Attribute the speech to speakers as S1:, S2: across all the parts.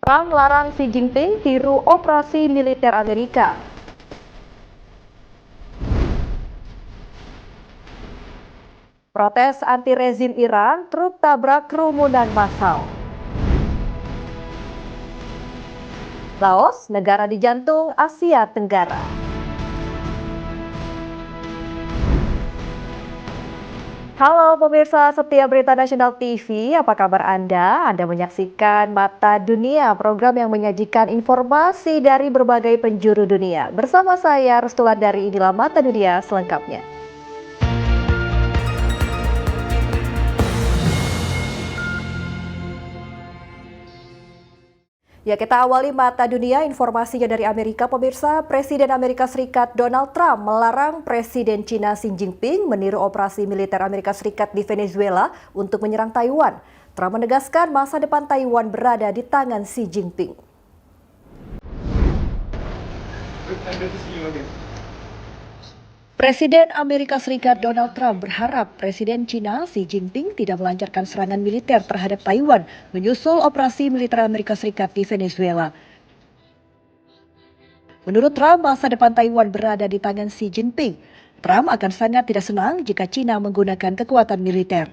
S1: Trump larang Xi Jinping tiru operasi militer Amerika. Protes anti-rezim Iran, truk tabrak kerumunan massal. Laos, negara di jantung Asia Tenggara. Halo pemirsa setia Berita Nasional TV, apa kabar Anda? Anda menyaksikan Mata Dunia, program yang menyajikan informasi dari berbagai penjuru dunia. Bersama saya, Restulandari, inilah Mata Dunia selengkapnya. Ya, kita awali Mata Dunia informasinya dari Amerika, pemirsa. Presiden Amerika Serikat Donald Trump melarang Presiden Cina Xi Jinping meniru operasi militer Amerika Serikat di Venezuela untuk menyerang Taiwan. Trump menegaskan masa depan Taiwan berada di tangan Xi Jinping. Presiden Amerika Serikat Donald Trump berharap Presiden Cina Xi Jinping tidak melancarkan serangan militer terhadap Taiwan menyusul operasi militer Amerika Serikat di Venezuela. Menurut Trump, masa depan Taiwan berada di tangan Xi Jinping. Trump akan sangat tidak senang jika Cina menggunakan kekuatan militer.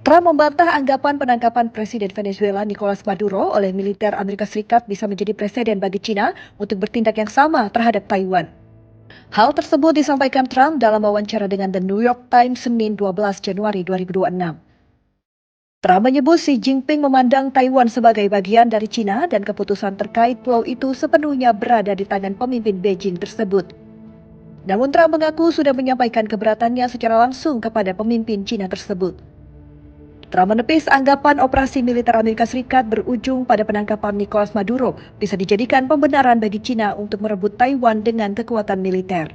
S1: Trump membantah anggapan penangkapan Presiden Venezuela Nicolas Maduro oleh militer Amerika Serikat bisa menjadi presiden bagi Cina untuk bertindak yang sama terhadap Taiwan. Hal tersebut disampaikan Trump dalam wawancara dengan The New York Times Senin 12 Januari 2026. Trump menyebut Xi Jinping memandang Taiwan sebagai bagian dari Cina dan keputusan terkait pulau itu sepenuhnya berada di tangan pemimpin Beijing tersebut. Namun Trump mengaku sudah menyampaikan keberatannya secara langsung kepada pemimpin Cina tersebut. Trump menepis anggapan operasi militer Amerika Serikat berujung pada penangkapan Nicolas Maduro bisa dijadikan pembenaran bagi Cina untuk merebut Taiwan dengan kekuatan militer.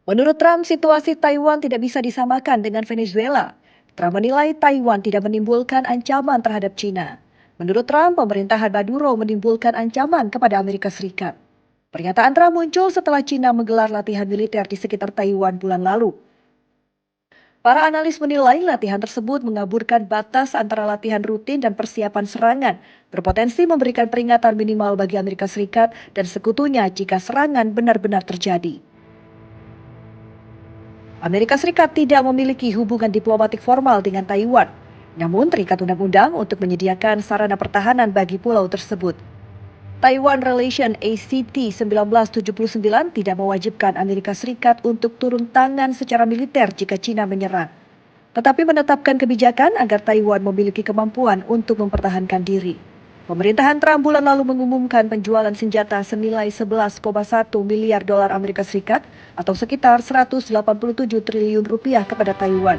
S1: Menurut Trump, situasi Taiwan tidak bisa disamakan dengan Venezuela. Trump menilai Taiwan tidak menimbulkan ancaman terhadap Cina. Menurut Trump, pemerintahan Maduro menimbulkan ancaman kepada Amerika Serikat. Pernyataan Trump muncul setelah Cina menggelar latihan militer di sekitar Taiwan bulan lalu. Para analis menilai latihan tersebut mengaburkan batas antara latihan rutin dan persiapan serangan, berpotensi memberikan peringatan minimal bagi Amerika Serikat dan sekutunya jika serangan benar-benar terjadi. Amerika Serikat tidak memiliki hubungan diplomatik formal dengan Taiwan, namun terikat undang-undang untuk menyediakan sarana pertahanan bagi pulau tersebut. Taiwan Relation ACT 1979 tidak mewajibkan Amerika Serikat untuk turun tangan secara militer jika Cina menyerang, tetapi menetapkan kebijakan agar Taiwan memiliki kemampuan untuk mempertahankan diri. Pemerintahan Trump bulan lalu mengumumkan penjualan senjata senilai 11,1 miliar dolar Amerika Serikat atau sekitar 187 triliun rupiah kepada Taiwan.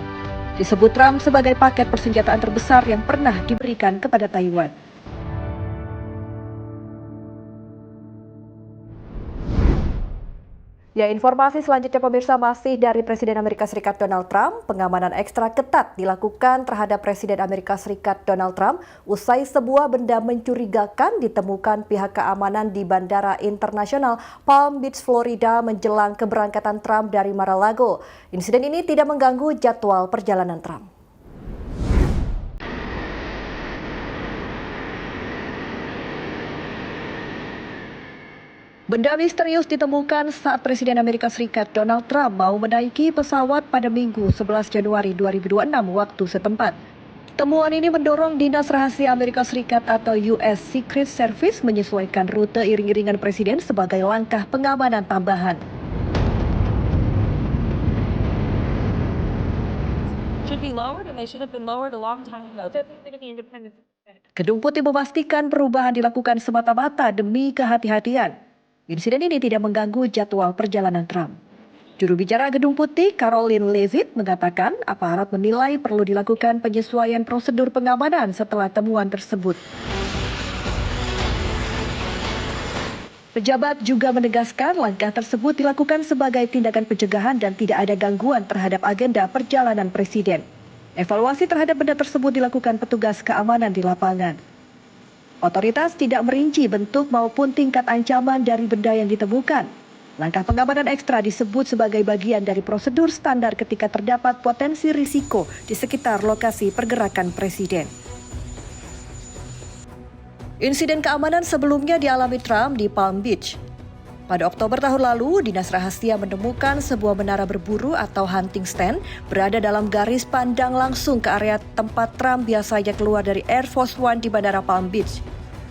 S1: Disebut Trump sebagai paket persenjataan terbesar yang pernah diberikan kepada Taiwan. Ya, informasi selanjutnya pemirsa masih dari Presiden Amerika Serikat Donald Trump. Pengamanan ekstra ketat dilakukan terhadap Presiden Amerika Serikat Donald Trump usai sebuah benda mencurigakan ditemukan pihak keamanan di Bandara Internasional Palm Beach, Florida menjelang keberangkatan Trump dari Mar-a-Lago. Insiden ini tidak mengganggu jadwal perjalanan Trump. Benda misterius ditemukan saat Presiden Amerika Serikat Donald Trump mau menaiki pesawat pada Minggu 11 Januari 2026 waktu setempat. Temuan ini mendorong Dinas Rahasia Amerika Serikat atau US Secret Service menyesuaikan rute iring-iringan Presiden sebagai langkah pengamanan tambahan. Gedung Putih memastikan perubahan dilakukan semata-mata demi kehati-hatian. Insiden ini tidak mengganggu jadwal perjalanan Trump. Juru bicara Gedung Putih, Karoline Leavitt, mengatakan aparat menilai perlu dilakukan penyesuaian prosedur pengamanan setelah temuan tersebut. Pejabat juga menegaskan langkah tersebut dilakukan sebagai tindakan pencegahan dan tidak ada gangguan terhadap agenda perjalanan Presiden. Evaluasi terhadap benda tersebut dilakukan petugas keamanan di lapangan. Otoritas tidak merinci bentuk maupun tingkat ancaman dari benda yang ditemukan. Langkah pengamanan ekstra disebut sebagai bagian dari prosedur standar ketika terdapat potensi risiko di sekitar lokasi pergerakan presiden. Insiden keamanan sebelumnya dialami Trump di Palm Beach. Pada Oktober tahun lalu, Dinas Rahasia menemukan sebuah menara berburu atau hunting stand berada dalam garis pandang langsung ke area tempat Trump biasanya keluar dari Air Force One di Bandara Palm Beach.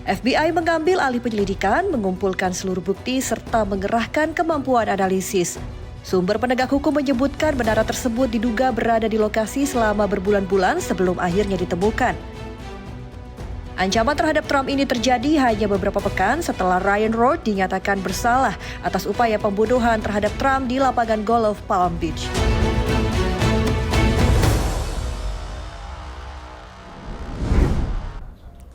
S1: FBI mengambil alih penyelidikan, mengumpulkan seluruh bukti, serta mengerahkan kemampuan analisis. Sumber penegak hukum menyebutkan menara tersebut diduga berada di lokasi selama berbulan-bulan sebelum akhirnya ditemukan. Ancaman terhadap Trump ini terjadi hanya beberapa pekan setelah Ryan Roth dinyatakan bersalah atas upaya pembunuhan terhadap Trump di lapangan golf Palm Beach.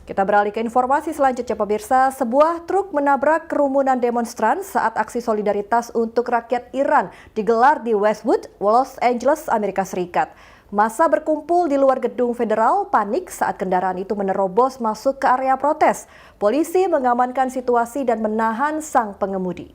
S1: Kita beralih ke informasi selanjutnya pemirsa, sebuah truk menabrak kerumunan demonstran saat aksi solidaritas untuk rakyat Iran digelar di Westwood, Los Angeles, Amerika Serikat. Massa berkumpul di luar gedung federal panik saat kendaraan itu menerobos masuk ke area protes. Polisi mengamankan situasi dan menahan sang pengemudi.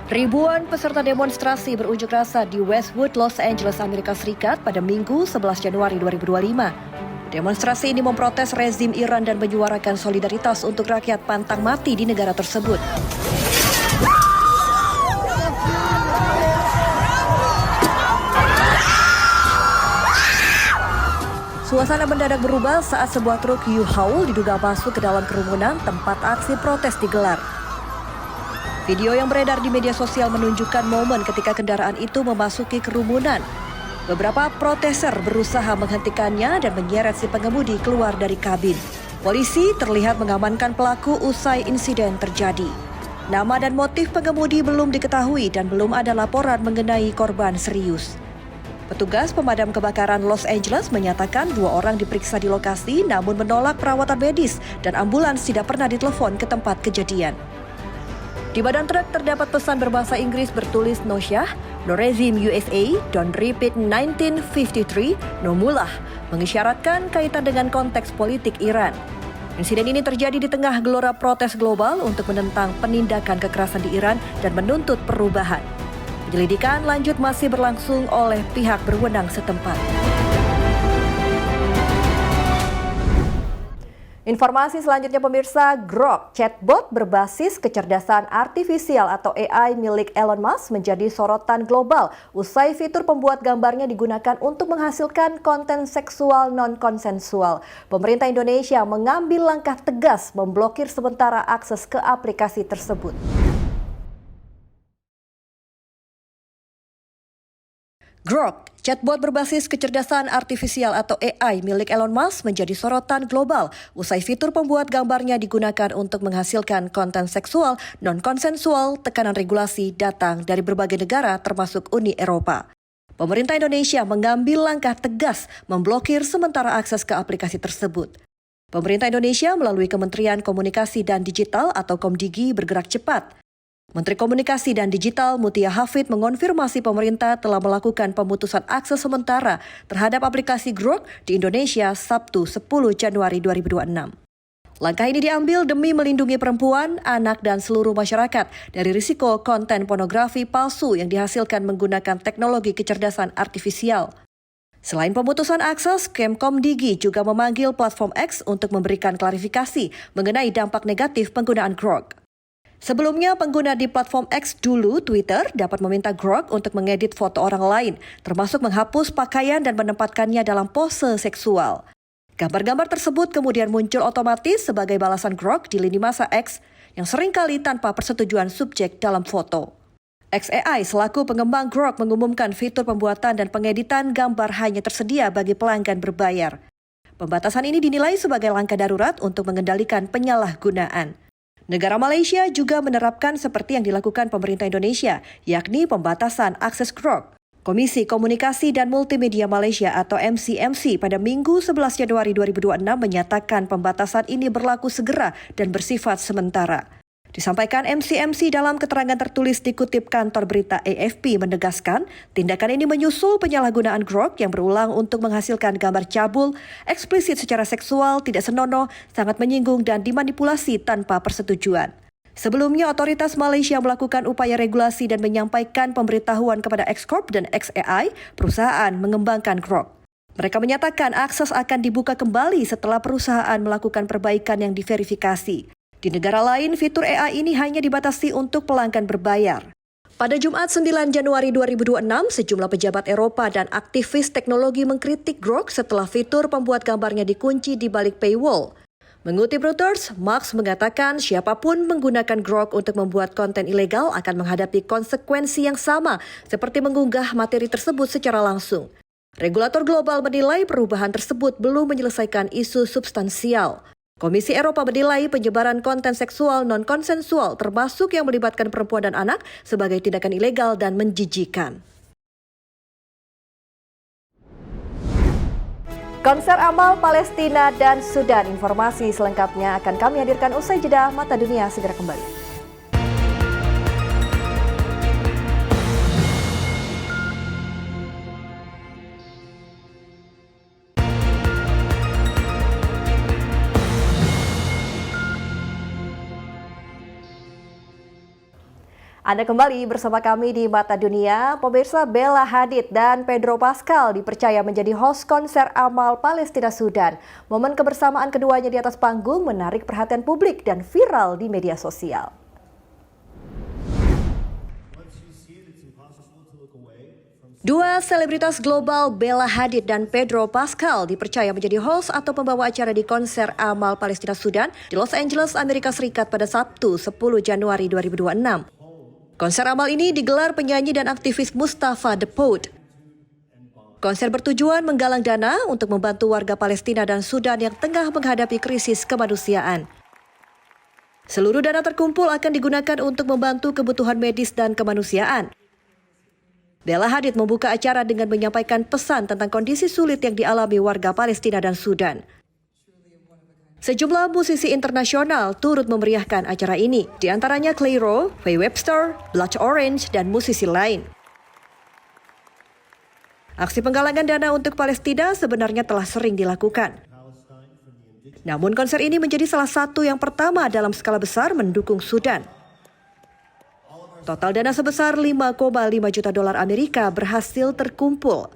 S1: Ribuan peserta demonstrasi berunjuk rasa di Westwood, Los Angeles, Amerika Serikat pada Minggu 11 Januari 2025. Demonstrasi ini memprotes rezim Iran dan menyuarakan solidaritas untuk rakyat pantang mati di negara tersebut. Suasana mendadak berubah saat sebuah truk U-Haul diduga masuk ke dalam kerumunan tempat aksi protes digelar. Video yang beredar di media sosial menunjukkan momen ketika kendaraan itu memasuki kerumunan. Beberapa proteser berusaha menghentikannya dan menyeret si pengemudi keluar dari kabin. Polisi terlihat mengamankan pelaku usai insiden terjadi. Nama dan motif pengemudi belum diketahui dan belum ada laporan mengenai korban serius. Petugas pemadam kebakaran Los Angeles menyatakan 2 orang diperiksa di lokasi namun menolak perawatan medis dan ambulans tidak pernah ditelepon ke tempat kejadian. Di badan truk terdapat pesan berbahasa Inggris bertulis No Shah, No Regime USA, Don't Repeat 1953, No Mullah, mengisyaratkan kaitan dengan konteks politik Iran. Insiden ini terjadi di tengah gelora protes global untuk menentang penindakan kekerasan di Iran dan menuntut perubahan. Penyelidikan lanjut masih berlangsung oleh pihak berwenang setempat. Informasi selanjutnya pemirsa, Grok, chatbot berbasis kecerdasan artifisial atau AI milik Elon Musk menjadi sorotan global usai fitur pembuat gambarnya digunakan untuk menghasilkan konten seksual non-konsensual. Pemerintah Indonesia mengambil langkah tegas memblokir sementara akses ke aplikasi tersebut. Grok, chatbot berbasis kecerdasan artifisial atau AI milik Elon Musk menjadi sorotan global usai fitur pembuat gambarnya digunakan untuk menghasilkan konten seksual non-konsensual. Tekanan regulasi datang dari berbagai negara termasuk Uni Eropa. Pemerintah Indonesia mengambil langkah tegas memblokir sementara akses ke aplikasi tersebut. Pemerintah Indonesia melalui Kementerian Komunikasi dan Digital atau Komdigi bergerak cepat. Menteri Komunikasi dan Digital Mutia Hafid mengonfirmasi pemerintah telah melakukan pemutusan akses sementara terhadap aplikasi Grok di Indonesia Sabtu 10 Januari 2026. Langkah ini diambil demi melindungi perempuan, anak, dan seluruh masyarakat dari risiko konten pornografi palsu yang dihasilkan menggunakan teknologi kecerdasan artifisial. Selain pemutusan akses, Kemkomdigi juga memanggil platform X untuk memberikan klarifikasi mengenai dampak negatif penggunaan Grok. Sebelumnya, pengguna di platform X dulu, Twitter, dapat meminta Grok untuk mengedit foto orang lain, termasuk menghapus pakaian dan menempatkannya dalam pose seksual. Gambar-gambar tersebut kemudian muncul otomatis sebagai balasan Grok di lini masa X yang seringkali tanpa persetujuan subjek dalam foto. XAI selaku pengembang Grok mengumumkan fitur pembuatan dan pengeditan gambar hanya tersedia bagi pelanggan berbayar. Pembatasan ini dinilai sebagai langkah darurat untuk mengendalikan penyalahgunaan. Negara Malaysia juga menerapkan seperti yang dilakukan pemerintah Indonesia, yakni pembatasan akses Grok. Komisi Komunikasi dan Multimedia Malaysia atau MCMC pada Minggu 11 Januari 2026 menyatakan pembatasan ini berlaku segera dan bersifat sementara. Disampaikan MC dalam keterangan tertulis dikutip kantor berita AFP menegaskan, tindakan ini menyusul penyalahgunaan grok yang berulang untuk menghasilkan gambar cabul, eksplisit secara seksual, tidak senonoh, sangat menyinggung dan dimanipulasi tanpa persetujuan. Sebelumnya, otoritas Malaysia melakukan upaya regulasi dan menyampaikan pemberitahuan kepada X-Corp dan XAI, perusahaan mengembangkan grok. Mereka menyatakan akses akan dibuka kembali setelah perusahaan melakukan perbaikan yang diverifikasi. Di negara lain, fitur AI ini hanya dibatasi untuk pelanggan berbayar. Pada Jumat 9 Januari 2026, sejumlah pejabat Eropa dan aktivis teknologi mengkritik grok setelah fitur pembuat gambarnya dikunci di balik paywall. Mengutip Reuters, Mark mengatakan siapapun menggunakan grok untuk membuat konten ilegal akan menghadapi konsekuensi yang sama seperti mengunggah materi tersebut secara langsung. Regulator global menilai perubahan tersebut belum menyelesaikan isu substansial. Komisi Eropa menilai penyebaran konten seksual non-konsensual termasuk yang melibatkan perempuan dan anak sebagai tindakan ilegal dan menjijikan. Konser amal Palestina dan Sudan. Informasi selengkapnya akan kami hadirkan usai jeda. Mata Dunia segera kembali. Anda kembali bersama kami di Mata Dunia. Pemirsa, Bella Hadid dan Pedro Pascal dipercaya menjadi host konser amal Palestina Sudan. Momen kebersamaan keduanya di atas panggung menarik perhatian publik dan viral di media sosial. Dua selebritas global Bella Hadid dan Pedro Pascal dipercaya menjadi host atau pembawa acara di konser amal Palestina Sudan di Los Angeles, Amerika Serikat pada Sabtu 10 Januari 2026. Konser amal ini digelar penyanyi dan aktivis Mustafa The Poet. Konser bertujuan menggalang dana untuk membantu warga Palestina dan Sudan yang tengah menghadapi krisis kemanusiaan. Seluruh dana terkumpul akan digunakan untuk membantu kebutuhan medis dan kemanusiaan. Bella Hadid membuka acara dengan menyampaikan pesan tentang kondisi sulit yang dialami warga Palestina dan Sudan. Sejumlah musisi internasional turut memeriahkan acara ini, di antaranya Clairo, Faye Webster, Blood Orange, dan musisi lain. Aksi penggalangan dana untuk Palestina sebenarnya telah sering dilakukan. Namun konser ini menjadi salah satu yang pertama dalam skala besar mendukung Sudan. Total dana sebesar 5,5 juta dolar Amerika berhasil terkumpul.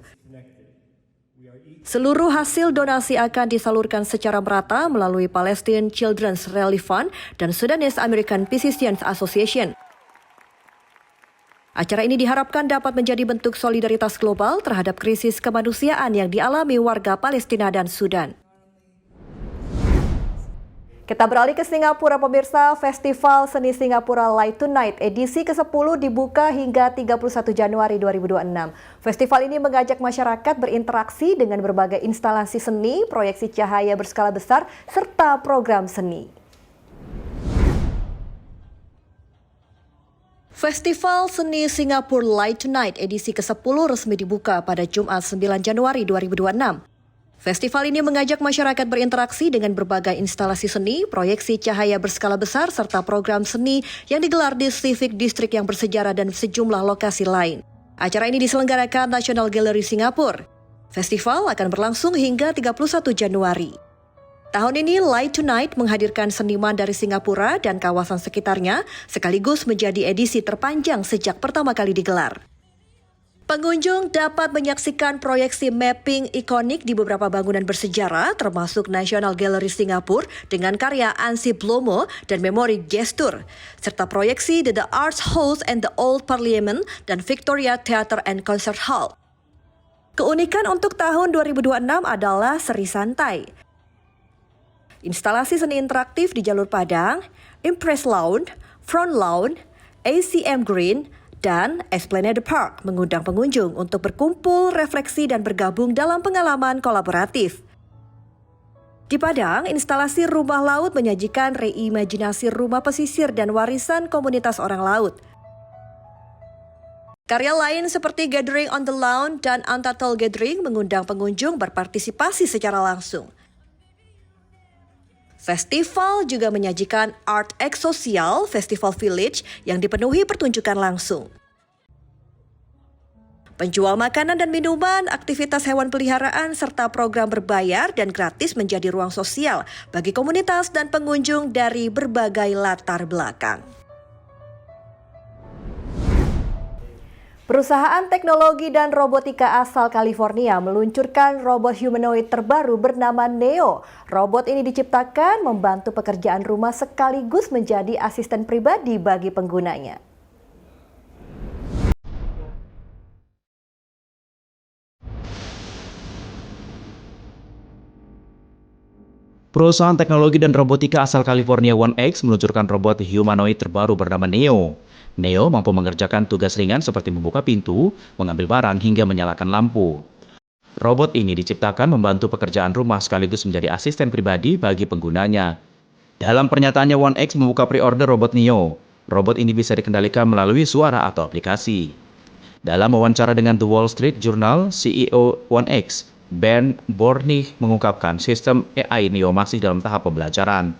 S1: Seluruh hasil donasi akan disalurkan secara merata melalui Palestine Children's Relief Fund dan Sudanese American Physicians Association. Acara ini diharapkan dapat menjadi bentuk solidaritas global terhadap krisis kemanusiaan yang dialami warga Palestina dan Sudan. Kita beralih ke Singapura, pemirsa. Festival Seni Singapura Light Tonight edisi ke-10 dibuka hingga 31 Januari 2026. Festival ini mengajak masyarakat berinteraksi dengan berbagai instalasi seni, proyeksi cahaya berskala besar, serta program seni. Festival Seni Singapura Light Tonight edisi ke-10 resmi dibuka pada Jumat 9 Januari 2026. Festival ini mengajak masyarakat berinteraksi dengan berbagai instalasi seni, proyeksi cahaya berskala besar, serta program seni yang digelar di Civic District yang bersejarah dan sejumlah lokasi lain. Acara ini diselenggarakan National Gallery Singapura. Festival akan berlangsung hingga 31 Januari. Tahun ini Light Tonight menghadirkan seniman dari Singapura dan kawasan sekitarnya, sekaligus menjadi edisi terpanjang sejak pertama kali digelar. Pengunjung dapat menyaksikan proyeksi mapping ikonik di beberapa bangunan bersejarah, termasuk National Gallery Singapura dengan karya Anssi Blomo dan memori gestur, serta proyeksi The Arts House and the Old Parliament dan Victoria Theatre and Concert Hall. Keunikan untuk tahun 2026 adalah seri santai. Instalasi seni interaktif di Jalur Padang, Impress Lounge, Front Lounge, ACM Green, dan Esplanade Park mengundang pengunjung untuk berkumpul, refleksi, dan bergabung dalam pengalaman kolaboratif. Di Padang, instalasi rumah laut menyajikan reimajinasi rumah pesisir dan warisan komunitas orang laut. Karya lain seperti Gathering on the Lawn dan Untitled Gathering mengundang pengunjung berpartisipasi secara langsung. Festival juga menyajikan Art X Social Festival Village yang dipenuhi pertunjukan langsung. Penjual makanan dan minuman, aktivitas hewan peliharaan, serta program berbayar dan gratis menjadi ruang sosial bagi komunitas dan pengunjung dari berbagai latar belakang. Perusahaan teknologi dan robotika asal California meluncurkan robot humanoid terbaru bernama Neo. Robot ini diciptakan membantu pekerjaan rumah sekaligus menjadi asisten pribadi bagi penggunanya.
S2: Perusahaan teknologi dan robotika asal California OneX meluncurkan robot humanoid terbaru bernama Neo. Neo mampu mengerjakan tugas ringan seperti membuka pintu, mengambil barang, hingga menyalakan lampu. Robot ini diciptakan membantu pekerjaan rumah sekaligus menjadi asisten pribadi bagi penggunanya. Dalam pernyataannya, OneX membuka pre-order robot Neo. Robot ini bisa dikendalikan melalui suara atau aplikasi. Dalam wawancara dengan The Wall Street Journal, CEO OneX, Ben Bornih, mengungkapkan sistem AI Neo masih dalam tahap pembelajaran.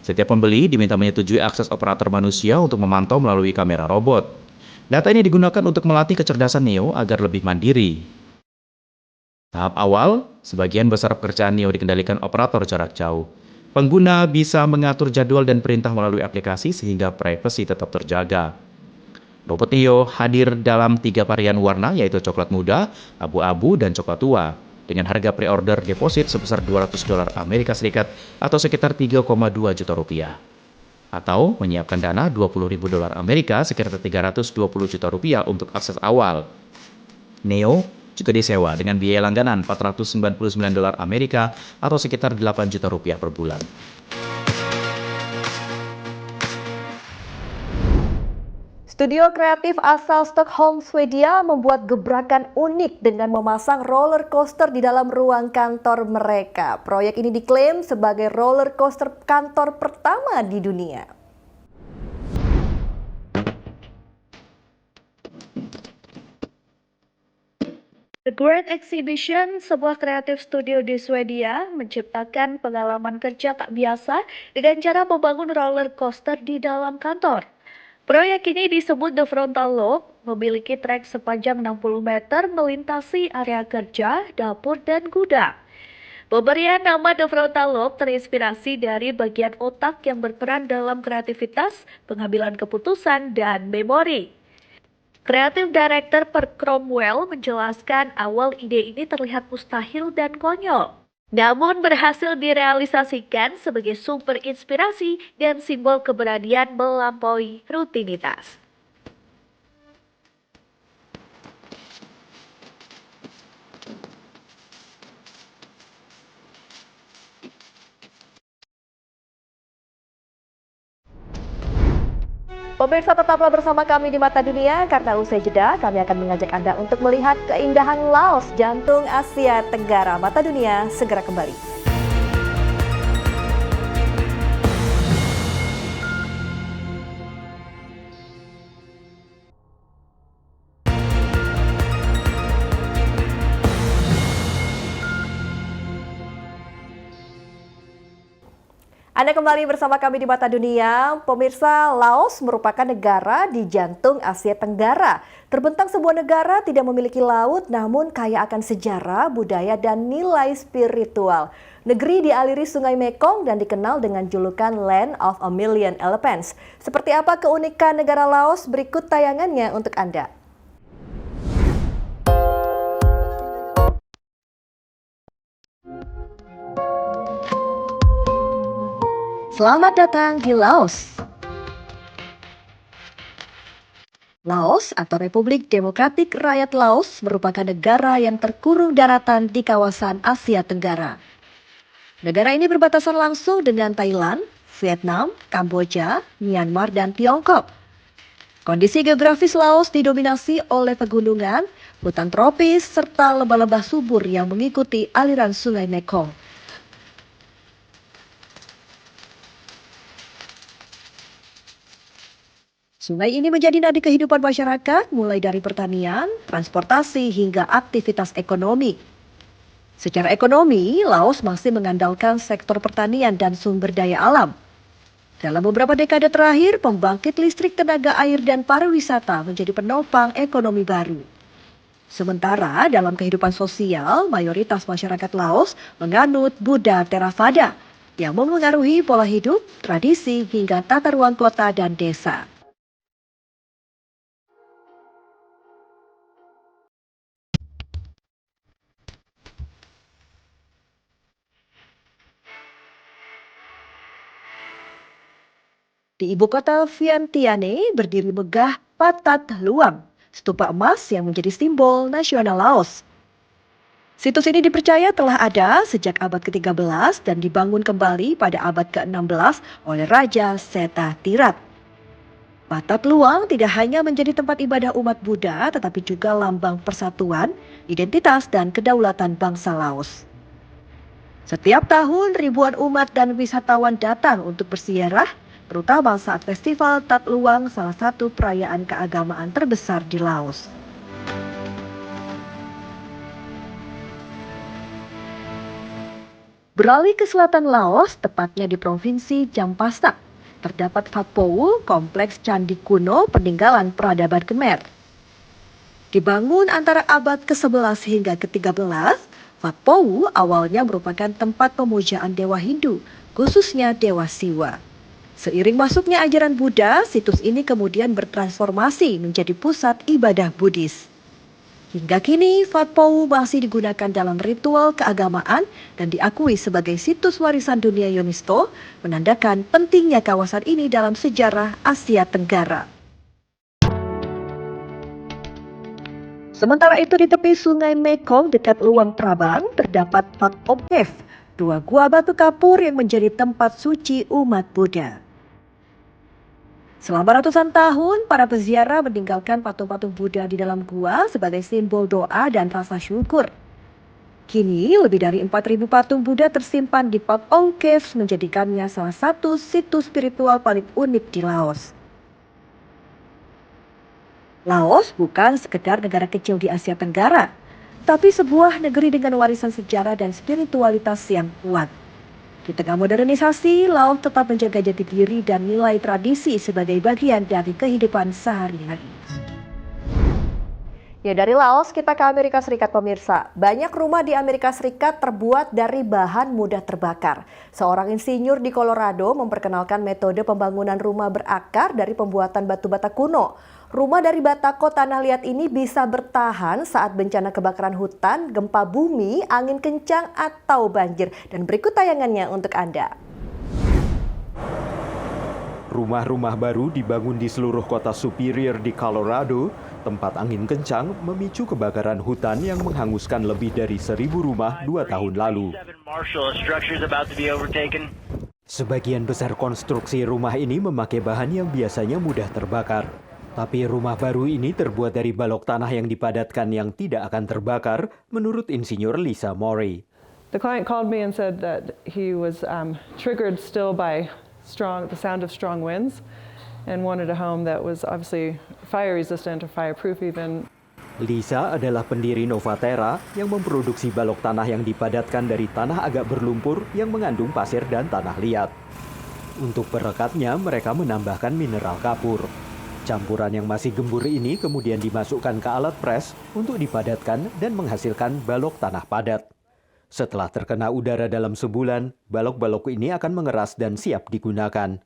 S2: Setiap pembeli diminta menyetujui akses operator manusia untuk memantau melalui kamera robot. Data ini digunakan untuk melatih kecerdasan Neo agar lebih mandiri. Tahap awal, sebagian besar pekerjaan Neo dikendalikan operator jarak jauh. Pengguna bisa mengatur jadwal dan perintah melalui aplikasi sehingga privasi tetap terjaga. Robot Neo hadir dalam 3 varian warna, yaitu coklat muda, abu-abu, dan coklat tua, dengan harga pre-order deposit sebesar $200 Amerika Serikat atau sekitar 3,2 juta rupiah. Atau menyiapkan dana $20.000 Amerika sekitar 320 juta rupiah untuk akses awal. Neo juga disewa dengan biaya langganan $499 Amerika atau sekitar 8 juta rupiah per bulan.
S1: Studio kreatif asal Stockholm, Swedia membuat gebrakan unik dengan memasang roller coaster di dalam ruang kantor mereka. Proyek ini diklaim sebagai roller coaster kantor pertama di dunia. The Great Exhibition, sebuah kreatif studio di Swedia, menciptakan pengalaman kerja tak biasa dengan cara membangun roller coaster di dalam kantor. Proyek ini disebut The Frontal Loop, memiliki trek sepanjang 60 meter melintasi area kerja, dapur, dan gudang. Pemberian nama The Frontal Loop terinspirasi dari bagian otak yang berperan dalam kreativitas, pengambilan keputusan, dan memori. Kreatif Director Per Cromwell menjelaskan awal ide ini terlihat mustahil dan konyol, namun berhasil direalisasikan sebagai sumber inspirasi dan simbol keberanian melampaui rutinitas. Pemirsa, tetaplah bersama kami di Mata Dunia karena usai jeda kami akan mengajak Anda untuk melihat keindahan Laos, jantung Asia Tenggara. Mata Dunia segera kembali. Anda kembali bersama kami di Mata Dunia. Pemirsa, Laos merupakan negara di jantung Asia Tenggara. Terbentang sebuah negara tidak memiliki laut namun kaya akan sejarah, budaya, dan nilai spiritual. Negeri dialiri Sungai Mekong dan dikenal dengan julukan Land of a Million Elephants. Seperti apa keunikan negara Laos? Berikut tayangannya untuk Anda. Selamat datang di Laos. Laos atau Republik Demokratik Rakyat Laos merupakan negara yang terkurung daratan di kawasan Asia Tenggara. Negara ini berbatasan langsung dengan Thailand, Vietnam, Kamboja, Myanmar, dan Tiongkok. Kondisi geografis Laos didominasi oleh pegunungan, hutan tropis, serta lembah-lembah subur yang mengikuti aliran Sungai Mekong. Sungai ini menjadi nadi kehidupan masyarakat mulai dari pertanian, transportasi, hingga aktivitas ekonomi. Secara ekonomi, Laos masih mengandalkan sektor pertanian dan sumber daya alam. Dalam beberapa dekade terakhir, pembangkit listrik, tenaga air, dan pariwisata menjadi penopang ekonomi baru. Sementara dalam kehidupan sosial, mayoritas masyarakat Laos menganut Buddha Theravada yang memengaruhi pola hidup, tradisi, hingga tata ruang kota dan desa. Di ibu kota Vientiane berdiri megah Patat Luang, stupa emas yang menjadi simbol nasional Laos. Situs ini dipercaya telah ada sejak abad ke-13 dan dibangun kembali pada abad ke-16 oleh Raja Seta Tirat. Patat Luang tidak hanya menjadi tempat ibadah umat Buddha, tetapi juga lambang persatuan, identitas, dan kedaulatan bangsa Laos. Setiap tahun ribuan umat dan wisatawan datang untuk berziarah, terutama saat festival Tat Luang, salah satu perayaan keagamaan terbesar di Laos. Beralih ke selatan Laos, tepatnya di provinsi Champasak, terdapat Phat Pou, kompleks candi kuno peninggalan peradaban Khmer. Dibangun antara abad ke-11 hingga ke-13, Phat Pou awalnya merupakan tempat pemujaan dewa Hindu, khususnya Dewa Siwa. Seiring masuknya ajaran Buddha, situs ini kemudian bertransformasi menjadi pusat ibadah Buddhis. Hingga kini, Phat Pou masih digunakan dalam ritual keagamaan dan diakui sebagai situs warisan dunia UNESCO, menandakan pentingnya kawasan ini dalam sejarah Asia Tenggara. Sementara itu di tepi sungai Mekong dekat Luang Prabang terdapat Phat Om Cave, dua gua batu kapur yang menjadi tempat suci umat Buddha. Selama ratusan tahun, para peziarah meninggalkan patung-patung Buddha di dalam gua sebagai simbol doa dan rasa syukur. Kini, lebih dari 4.000 patung Buddha tersimpan di Phat Om Cave menjadikannya salah satu situs spiritual paling unik di Laos. Laos bukan sekedar negara kecil di Asia Tenggara, tapi sebuah negeri dengan warisan sejarah dan spiritualitas yang kuat. Di tengah modernisasi, Laos tetap menjaga jati diri dan nilai tradisi sebagai bagian dari kehidupan sehari-hari.
S3: Ya, dari Laos kita ke Amerika Serikat, pemirsa. Banyak rumah di Amerika Serikat terbuat dari bahan mudah terbakar. Seorang insinyur di Colorado memperkenalkan metode pembangunan rumah berakar dari pembuatan batu bata kuno. Rumah dari batako tanah liat ini bisa bertahan saat bencana kebakaran hutan, gempa bumi, angin kencang, atau banjir. Dan berikut tayangannya untuk Anda.
S4: Rumah-rumah baru dibangun di seluruh kota Superior di Colorado, tempat angin kencang memicu kebakaran hutan yang menghanguskan lebih dari 1.000 rumah 2 tahun lalu. Sebagian besar konstruksi rumah ini memakai bahan yang biasanya mudah terbakar. Tapi rumah baru ini terbuat dari balok tanah yang dipadatkan yang tidak akan terbakar, menurut insinyur Lisa Morey.
S5: The client called me and said that he was triggered still by the sound of strong winds and wanted a home that was obviously fire resistant or fireproof even.
S4: Lisa adalah pendiri Novaterra yang memproduksi balok tanah yang dipadatkan dari tanah agak berlumpur yang mengandung pasir dan tanah liat. Untuk perekatnya, mereka menambahkan mineral kapur. Campuran yang masih gembur ini kemudian dimasukkan ke alat pres untuk dipadatkan dan menghasilkan balok tanah padat. Setelah terkena udara dalam sebulan, balok-balok ini akan mengeras dan siap digunakan.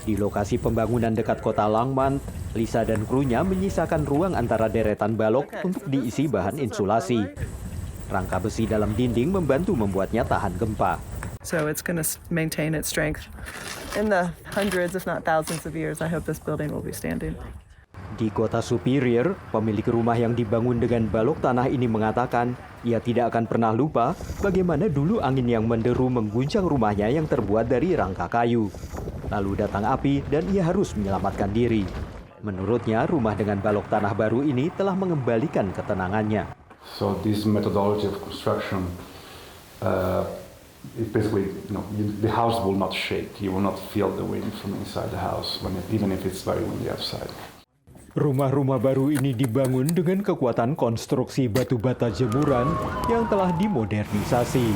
S4: Di lokasi pembangunan dekat kota Langman, Lisa dan krunya menyisakan ruang antara deretan balok untuk diisi bahan insulasi. Rangka besi dalam dinding membantu membuatnya tahan gempa.
S5: So it's going to maintain its strength. In the hundreds, if not thousands of years, I hope this building will be standing.
S4: Di kota Superior, pemilik rumah yang dibangun dengan balok tanah ini mengatakan ia tidak akan pernah lupa bagaimana dulu angin yang menderu mengguncang rumahnya yang terbuat dari rangka kayu. Lalu datang api dan ia harus menyelamatkan diri. Menurutnya, rumah dengan balok tanah baru ini telah mengembalikan ketenangannya.
S6: So this methodology of construction, it basically, the house will not shake. You will not feel the wind from inside the house, even if it's very windy outside.
S4: Rumah-rumah baru ini dibangun dengan kekuatan konstruksi batu bata jemuran yang telah dimodernisasi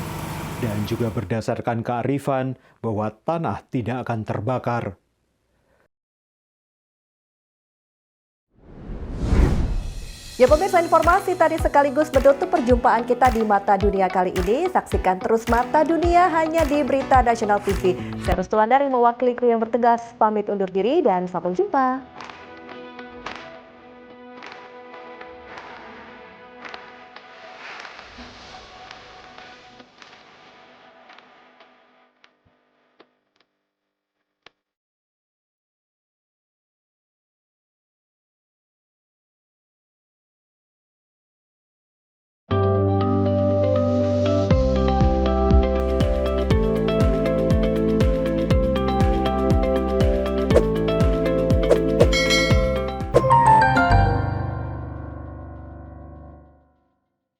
S4: dan juga berdasarkan kearifan bahwa tanah tidak akan terbakar.
S3: Ya pemirsa, informasi tadi sekaligus menutup perjumpaan kita di Mata Dunia kali ini. Saksikan terus Mata Dunia hanya di Berita Nasional TV. Saya Rustulandar yang mewakili kru yang bertugas pamit undur diri dan sampai jumpa.